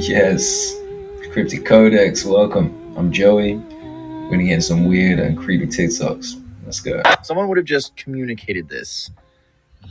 Yes. Cryptic Codex, welcome. I'm Joey. We're gonna get in some weird and creepy TikToks. Let's go. Someone would have just communicated this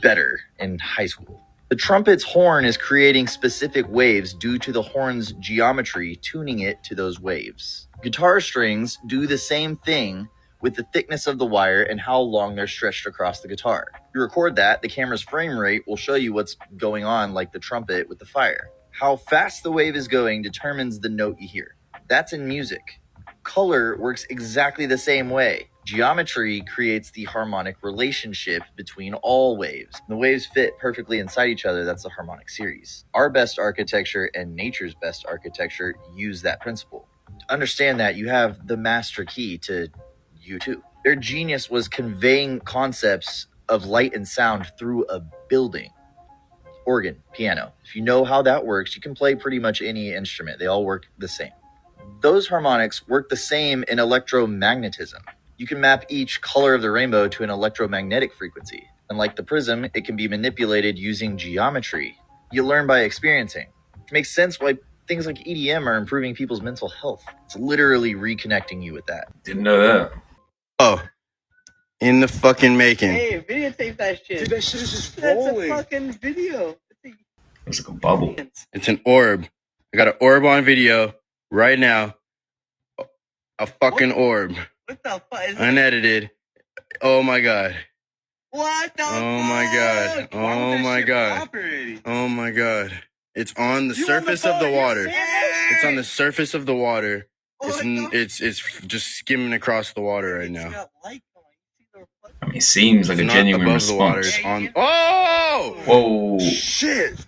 better in high school. The trumpet's horn is creating specific waves due to the horn's geometry, tuning it to those waves. Guitar strings do the same thing with the thickness of the wire and how long they're stretched across the guitar. You record that, the camera's frame rate will show you what's going on, like the trumpet with the fire. How fast the wave is going determines the note you hear. That's in music. Color works exactly the same way. Geometry creates the harmonic relationship between all waves. The waves fit perfectly inside each other. That's the harmonic series. Our best architecture and nature's best architecture use that principle. To understand that, you have the master key to U2. Their genius was conveying concepts of light and sound through a building. Organ, piano. If you know how that works, you can play pretty much any instrument. They all work the same. Those harmonics work the same in electromagnetism. You can map each color of the rainbow to an electromagnetic frequency. And like the prism, it can be manipulated using geometry. You learn by experiencing. It makes sense why things like EDM are improving people's mental health. It's literally reconnecting you with that. Didn't know that. Oh, in the fucking making. Hey, videotape that shit. Dude, that shit is just rolling. That's a fucking video. It's like a bubble. It's an orb. I got an orb on video right now. A fucking orb. What the fuck? Unedited. Oh my god. What the fuck? Oh my god. Oh my god. Oh my god. It's on the surface of the water. It's on the surface of the water. It's just skimming across the water right now. I mean, it seems like It's a not genuine above the water. response. It's on. Oh! Whoa. Shit.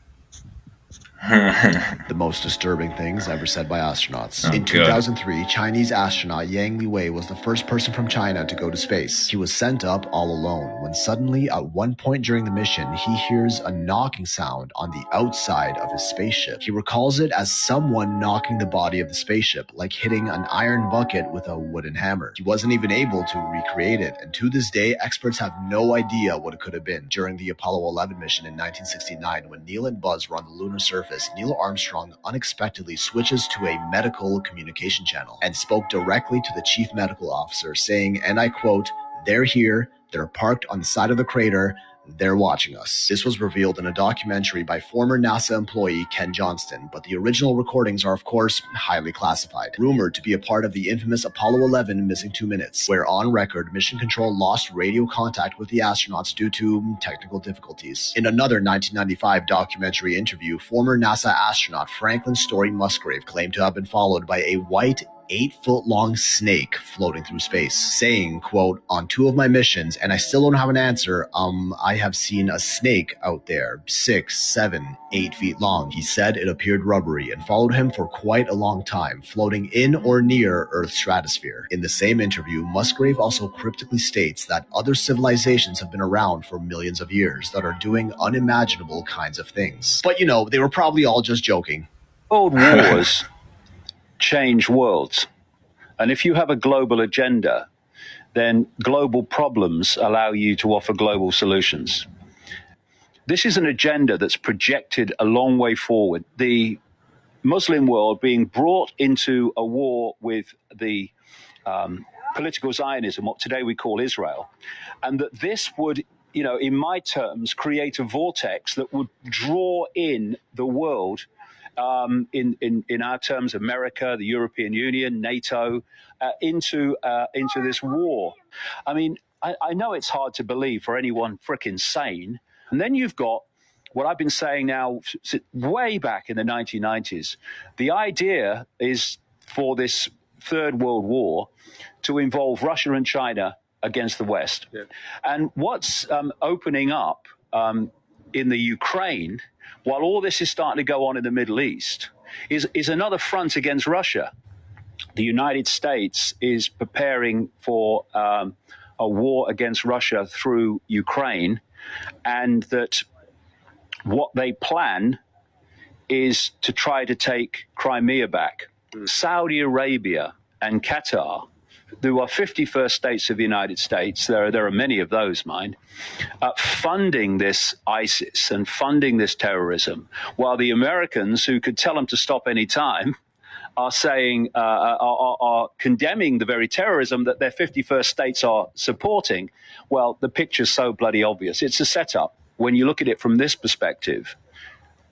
The most disturbing things ever said by astronauts. Oh, In God. 2003, Chinese astronaut Yang Liwei was the first person from China to go to space. He was sent up all alone when suddenly, at one point during the mission, he hears a knocking sound on the outside of his spaceship. He recalls it as someone knocking the body of the spaceship, like hitting an iron bucket with a wooden hammer. He wasn't even able to recreate it, and to this day, experts have no idea what it could have been. During the Apollo 11 mission in 1969, when Neil and Buzz were on the lunar surface, Neil Armstrong unexpectedly switches to a medical communication channel and spoke directly to the chief medical officer, saying, and I quote, "They're here, they're parked on the side of the crater, they're watching us." This was revealed in a documentary by former NASA employee Ken Johnston, but the original recordings are, of course, highly classified. Rumored to be a part of the infamous Apollo 11 missing 2 minutes, where on record, Mission Control lost radio contact with the astronauts due to technical difficulties. In another 1995 documentary interview, former NASA astronaut Franklin Story Musgrave claimed to have been followed by a white 8-foot-long snake floating through space, saying, quote, "On 2 of my missions, and I still don't have an answer, I have seen a snake out there, 6, 7, 8 feet long. He said it appeared rubbery and followed him for quite a long time, floating in or near Earth's stratosphere." In the same interview, Musgrave also cryptically states that other civilizations have been around for millions of years that are doing unimaginable kinds of things. But they were probably all just joking. World wars change worlds. And if you have a global agenda, then global problems allow you to offer global solutions. This is an agenda that's projected a long way forward. The Muslim world being brought into a war with the political Zionism, what today we call Israel, and that this would, in my terms, create a vortex that would draw in the world, in our terms, America, the European Union, NATO, into this war. I mean, I know it's hard to believe for anyone frickin' sane. And then you've got what I've been saying now way back in the 1990s. The idea is for this Third World War to involve Russia and China against the West. Yeah. And what's opening up in the Ukraine, while all this is starting to go on in the Middle East, is another front against Russia. The United States is preparing for a war against Russia through Ukraine, and that what they plan is to try to take Crimea back. Saudi Arabia and Qatar, there are 51st states of the United States, there are many of those, mind, funding this ISIS and funding this terrorism, while the Americans, who could tell them to stop any time, are saying, are condemning the very terrorism that their 51st states are supporting. Well, the picture's so bloody obvious. It's a setup. When you look at it from this perspective,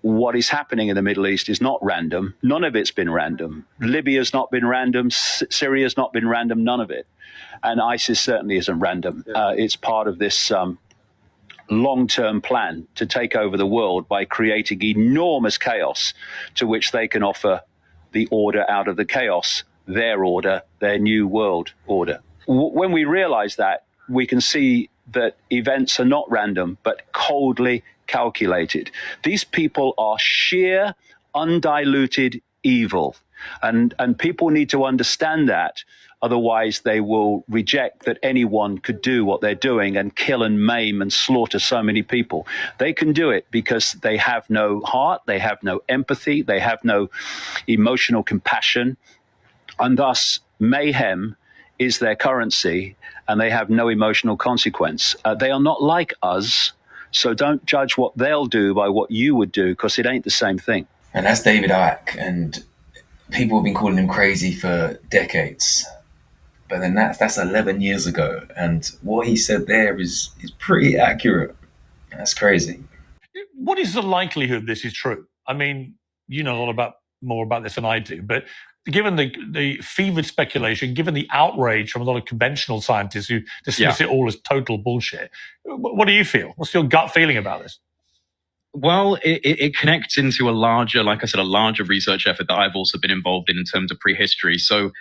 what is happening in the Middle East is not random. None of it's been random. Libya's not been random. Syria's not been random. None of it. And ISIS certainly isn't random. It's part of this long-term plan to take over the world by creating enormous chaos to which they can offer the order out of the chaos, their order, their new world order. When we realize that, we can see that events are not random, but coldly calculated. These people are sheer, undiluted evil. And people need to understand that. Otherwise, they will reject that anyone could do what they're doing and kill and maim and slaughter so many people. They can do it because they have no heart, they have no empathy, they have no emotional compassion, and thus mayhem is their currency, and they have no emotional consequence. They are not like us, so don't judge what they'll do by what you would do, because it ain't the same thing. And that's David Icke, and people have been calling him crazy for decades. But then that's 11 years ago, and what he said there is pretty accurate. That's crazy. What is the likelihood this is true? I mean, you know a lot more about this than I do, but given the fevered speculation, given the outrage from a lot of conventional scientists who dismiss it all as total bullshit, what do you feel? What's your gut feeling about this? Well, it connects into a larger, like I said, a larger research effort that I've also been involved in terms of prehistory. So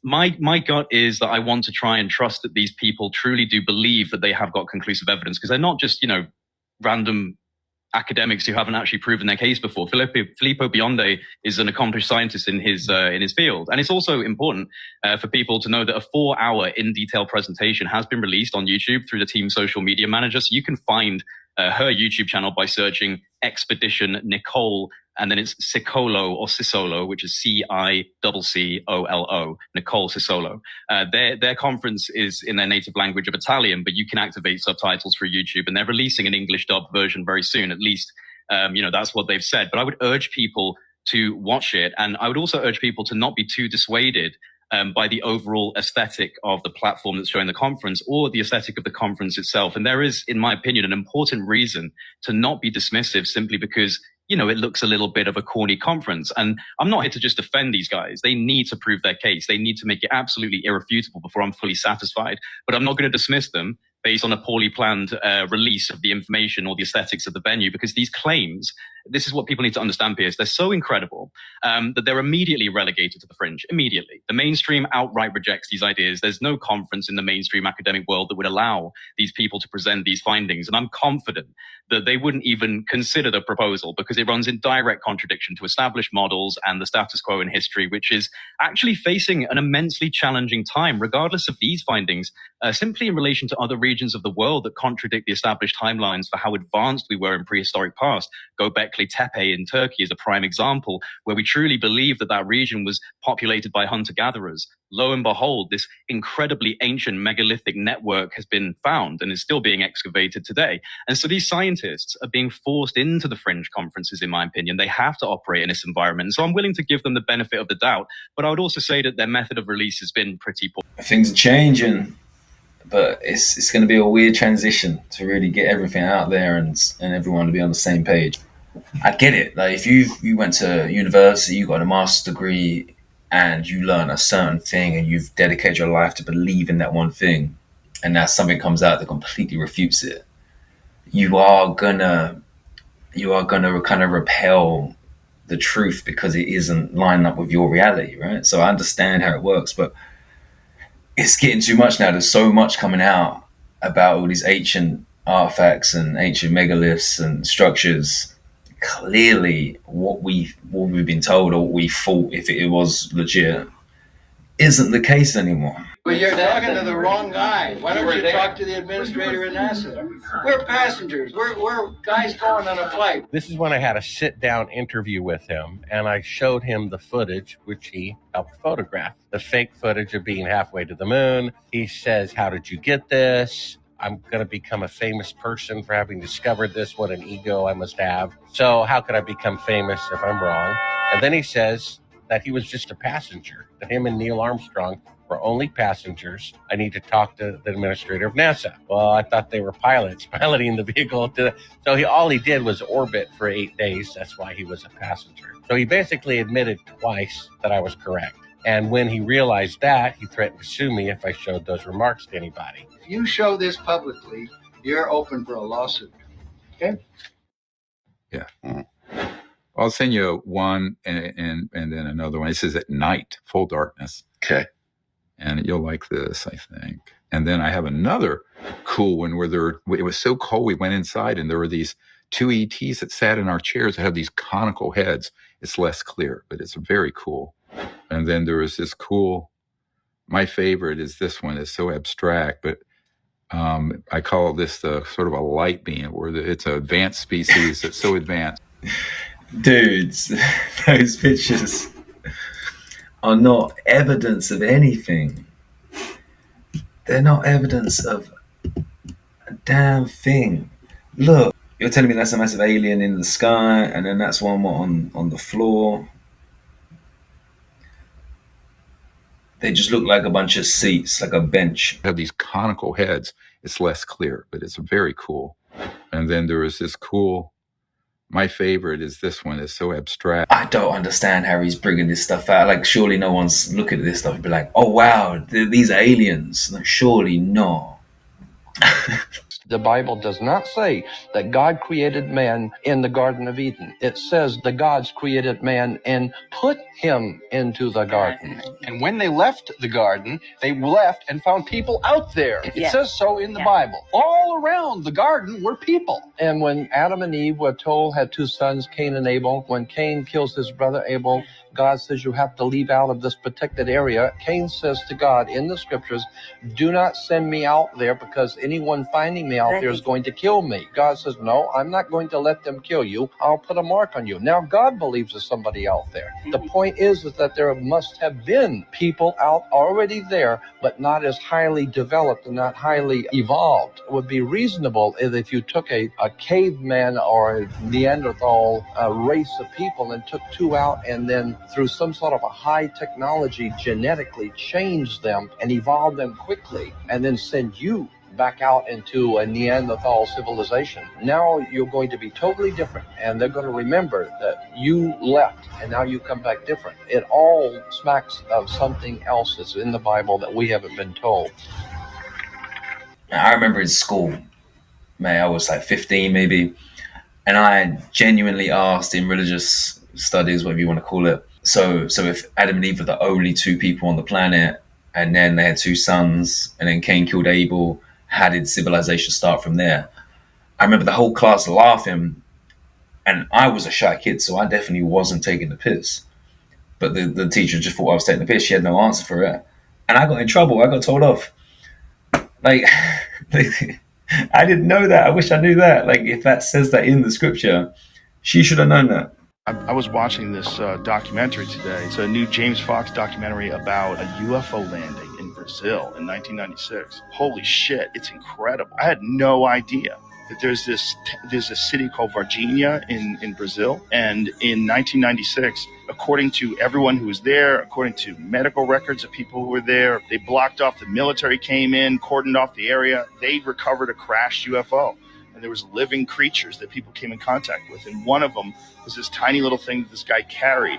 my gut is that I want to try and trust that these people truly do believe that they have got conclusive evidence, because they're not just, random academics who haven't actually proven their case before. Filippo Bionde is an accomplished scientist in his field. And it's also important for people to know that a 4-hour in-detail presentation has been released on YouTube through the team's social media manager. So you can find her YouTube channel by searching Expedition Nicole, and then it's Cicolo or Cicolo, which is Ciccolo, Nicole Cicolo. Their conference is in their native language of Italian, but you can activate subtitles through YouTube, and they're releasing an English dub version very soon. At least, that's what they've said. But I would urge people to watch it, and I would also urge people to not be too dissuaded by the overall aesthetic of the platform that's showing the conference, or the aesthetic of the conference itself. And there is, in my opinion, an important reason to not be dismissive simply because, it looks a little bit of a corny conference. And I'm not here to just defend these guys. They need to prove their case. They need to make it absolutely irrefutable before I'm fully satisfied. But I'm not going to dismiss them based on a poorly planned release of the information or the aesthetics of the venue, because these claims, this is what people need to understand, Piers, they're so incredible that they're immediately relegated to the fringe. Immediately. The mainstream outright rejects these ideas. There's no conference in the mainstream academic world that would allow these people to present these findings. And I'm confident that they wouldn't even consider the proposal, because it runs in direct contradiction to established models and the status quo in history, which is actually facing an immensely challenging time, regardless of these findings, simply in relation to other regions of the world that contradict the established timelines for how advanced we were in prehistoric past. Göbekli Tepe in Turkey is a prime example, where we truly believe that region was populated by hunter-gatherers. Lo and behold, this incredibly ancient megalithic network has been found and is still being excavated today. And so these scientists are being forced into the fringe conferences, in my opinion. They have to operate in this environment. And so I'm willing to give them the benefit of the doubt, but I would also say that their method of release has been pretty poor. Things are changing, but it's going to be a weird transition to really get everything out there and everyone to be on the same page. I get it. Like, if you went to university, you got a master's degree, and you learn a certain thing, and you've dedicated your life to believe in that one thing, and now something comes out that completely refutes it, you are gonna kind of repel the truth because it isn't lining up with your reality, right? So I understand how it works, but it's getting too much now. There's so much coming out about all these ancient artifacts and ancient megaliths and structures. Clearly, what we've been told, or what we thought if it was legit, isn't the case anymore. Well, you're talking to the wrong guy. Why don't you talk to the administrator at NASA? We're passengers. We're guys going on a flight. This is when I had a sit-down interview with him, and I showed him the footage, which he helped photograph. The fake footage of being halfway to the moon. He says, "How did you get this? I'm going to become a famous person for having discovered this. What an ego I must have. So how could I become famous if I'm wrong?" And then he says that he was just a passenger, that him and Neil Armstrong were only passengers. I need to talk to the administrator of NASA. Well, I thought they were pilots piloting the vehicle. So all he did was orbit for 8 days. That's why he was a passenger. So he basically admitted twice that I was correct. And when he realized that, he threatened to sue me if I showed those remarks to anybody. If you show this publicly, you're open for a lawsuit. Okay? Yeah. I'll send you one and then another one. This is at night, full darkness. Okay. And you'll like this, I think. And then I have another cool one where it was so cold we went inside and there were these two ETs that sat in our chairs that have these conical heads. It's less clear, but it's very cool. And then there was this cool, my favorite is this one. It's so abstract, but I call this the sort of a light beam, where it's an advanced species that's so advanced. Dudes, those pictures are not evidence of anything. They're not evidence of a damn thing. Look, you're telling me that's a massive alien in the sky, and then that's one more on the floor. They just look like a bunch of seats, like a bench. They have these conical heads. It's less clear, but it's very cool. And then there was this cool, my favorite is this one. It's so abstract. I don't understand how he's bringing this stuff out. Like, surely no one's looking at this stuff and be like, oh, wow, these are aliens. Like, surely not. The Bible does not say that God created man in the Garden of Eden. It says the gods created man and put him into the garden. And when they left the garden, they left and found people out there. It says so in the Bible. All around the garden were people. And when Adam and Eve were told, had two sons, Cain and Abel, when Cain kills his brother Abel, God says you have to leave out of this protected area. Cain says to God in the scriptures, do not send me out there because anyone finding me out there is going to kill me. God says, no, I'm not going to let them kill you. I'll put a mark on you. Now God believes there's somebody out there. The point is that there must have been people out already there, but not as highly developed and not highly evolved. It would be reasonable if you took a caveman or a Neanderthal race of people and took two out and then through some sort of a high technology genetically change them and evolve them quickly and then send you back out into a Neanderthal civilization. Now you're going to be totally different, and they're going to remember that you left and now you come back different. It all smacks of something else that's in the Bible that we haven't been told. I remember in school, I was like 15 maybe, and I genuinely asked in religious studies, whatever you want to call it, so if Adam and Eve were the only two people on the planet, and then they had two sons, and then Cain killed Abel, how did civilization start from there? I remember the whole class laughing, and I was a shy kid, so I definitely wasn't taking the piss. But the teacher just thought I was taking the piss. She had no answer for it. And I got in trouble. I got told off. Like, I didn't know that. I wish I knew that. Like, if that says that in the scripture, she should have known that. I was watching this documentary today. It's a new James Fox documentary about a UFO landing in Brazil in 1996. Holy shit, it's incredible. I had no idea that there's a city called Varginha in Brazil. And in 1996, according to everyone who was there, according to medical records of people who were there, they blocked off, the military came in, cordoned off the area. They recovered a crashed UFO. And there was living creatures that people came in contact with. And one of them was this tiny little thing that this guy carried.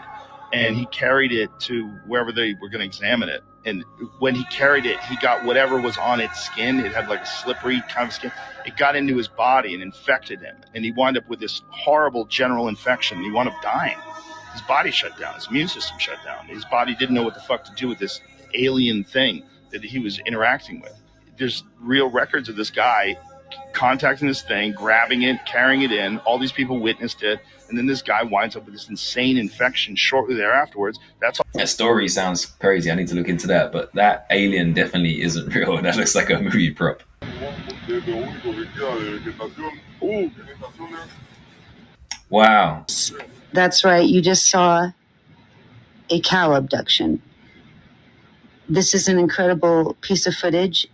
And he carried it to wherever they were going to examine it. And when he carried it, he got whatever was on its skin. It had like a slippery kind of skin. It got into his body and infected him. And he wound up with this horrible general infection. He wound up dying. His body shut down. His immune system shut down. His body didn't know what the fuck to do with this alien thing that he was interacting with. There's real records of this guy contacting this thing, grabbing it, carrying it in. All these people witnessed it. And then this guy winds up with this insane infection shortly thereafterwards. That's all. That story sounds crazy. I need to look into that. But that alien definitely isn't real. That looks like a movie prop. Wow. That's right. You just saw a cow abduction. This is an incredible piece of footage.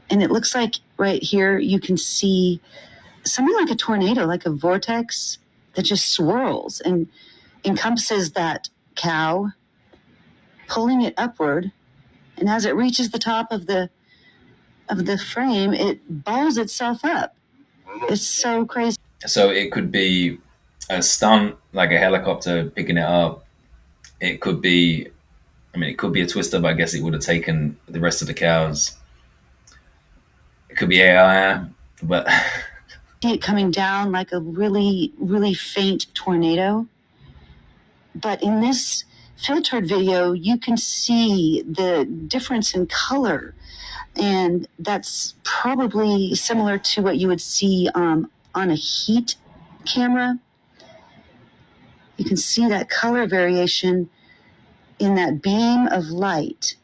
And it looks like right here you can see something like a tornado, like a vortex that just swirls and encompasses that cow, pulling it upward. And as it reaches the top of the frame, it balls itself up. It's so crazy. So it could be a stunt, like a helicopter picking it up. It could be, it could be a twister, but I guess it would have taken the rest of the cows. It could be AI, but see it coming down like a really, really faint tornado. But in this filtered video, you can see the difference in color. And that's probably similar to what you would see on a heat camera. You can see that color variation in that beam of light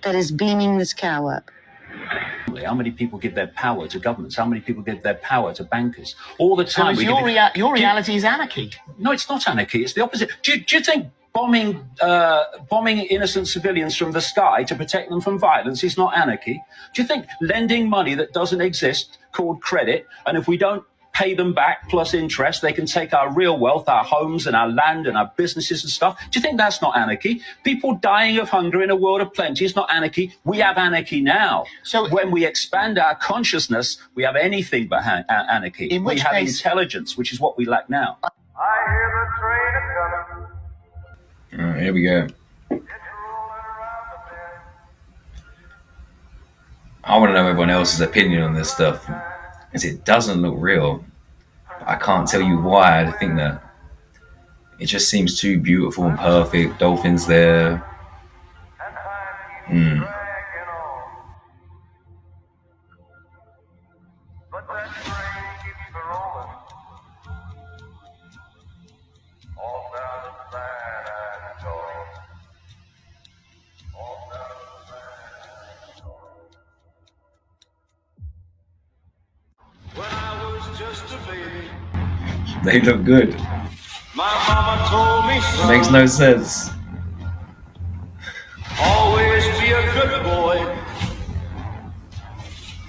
that is beaming this cow up. How many people give their power to governments? How many people give their power to bankers? All the time. So your reality is anarchy? No, it's not anarchy. It's the opposite. Do you think bombing innocent civilians from the sky to protect them from violence is not anarchy? Do you think lending money that doesn't exist, called credit, and if we don't pay them back plus interest, they can take our real wealth, our homes and our land and our businesses and stuff? Do you think that's not anarchy? People dying of hunger in a world of plenty is not anarchy. We have anarchy now. So when we expand our consciousness, we have anything but anarchy. We have intelligence, which is what we lack now. All right, here we go. I want to know everyone else's opinion on this stuff, because it doesn't look real. I can't tell you why I think that. It just seems too beautiful and perfect. Dolphins there. They look good. My mama told me so. It makes no sense. Always be a good boy.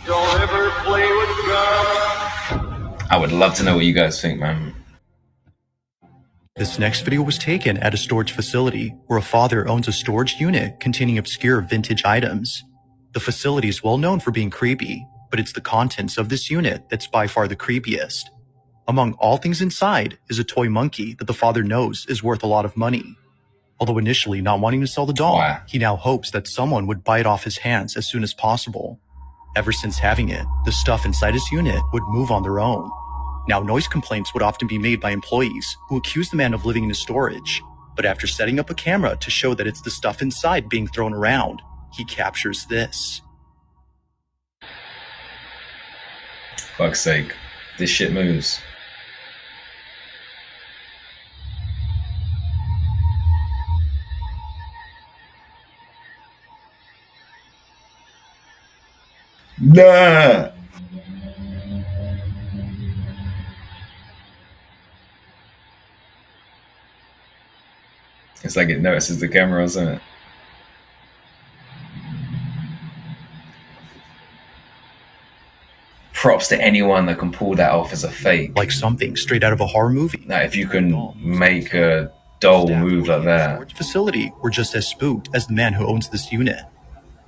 Don't ever play with guns. I would love to know what you guys think, man. This next video was taken at a storage facility where a father owns a storage unit containing obscure vintage items. The facility is well known for being creepy, but it's the contents of this unit that's by far the creepiest. Among all things inside is a toy monkey that the father knows is worth a lot of money. Although initially not wanting to sell the doll, he now hopes that someone would buy it off his hands as soon as possible. Ever since having it, the stuff inside his unit would move on their own. Now, noise complaints would often be made by employees who accuse the man of living in his storage. But after setting up a camera to show that it's the stuff inside being thrown around, he captures this. Fuck's sake. This shit moves. Nah. It's like it notices the camera or something. Props to anyone that can pull that off as a fake. Like something straight out of a horror movie. Now, if you can make a doll move like that. Facility were just as spooked as the man who owns this unit.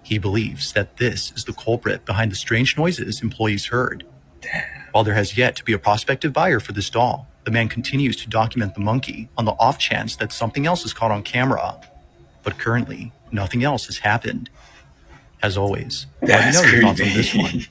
He believes that this is the culprit behind the strange noises employees heard. Damn. While there has yet to be a prospective buyer for this doll, the man continues to document the monkey on the off chance that something else is caught on camera. But currently, nothing else has happened. As always, let me know your thoughts on this one.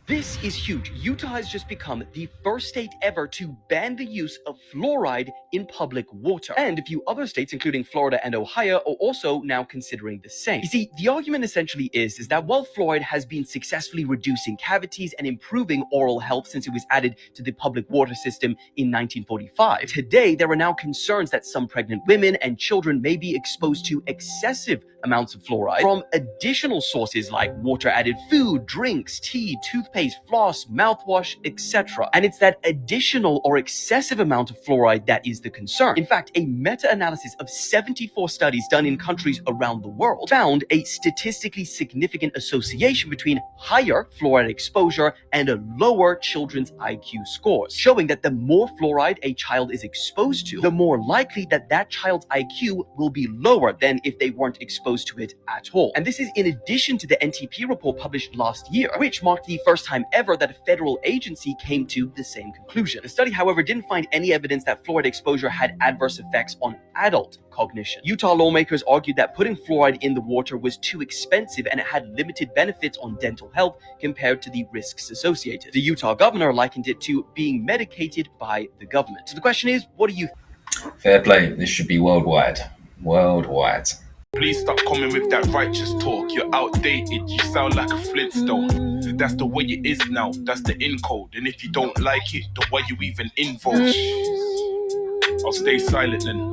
This is huge. Utah has just become the first state ever to ban the use of fluoride in public water. And a few other states, including Florida and Ohio, are also now considering the same. You see, the argument essentially is that while fluoride has been successfully reducing cavities and improving oral health since it was added to the public water system in 1945, today there are now concerns that some pregnant women and children may be exposed to excessive amounts of fluoride from additional sources like water-added food, drinks, tea, toothpaste, floss, mouthwash, etc. And it's that additional or excessive amount of fluoride that is the concern. In fact, a meta-analysis of 74 studies done in countries around the world found a statistically significant association between higher fluoride exposure and a lower children's IQ scores, showing that the more fluoride a child is exposed to, the more likely that that child's IQ will be lower than if they weren't exposed to it at all. And this is in addition to the NTP report published last year, which marked the first time ever that a federal agency came to the same conclusion. The study, however, didn't find any evidence that fluoride exposure had adverse effects on adult cognition. Utah lawmakers argued that putting fluoride in the water was too expensive and it had limited benefits on dental health compared to the risks associated. The Utah governor likened it to being medicated by the government. So the question is, what do you think? Fair play. This should be worldwide. Worldwide. Please stop coming with that righteous talk. You're outdated. You sound like a Flintstone. That's the way it is now. That's the in code. And if you don't like it, then why you even involved? I'll stay silent then.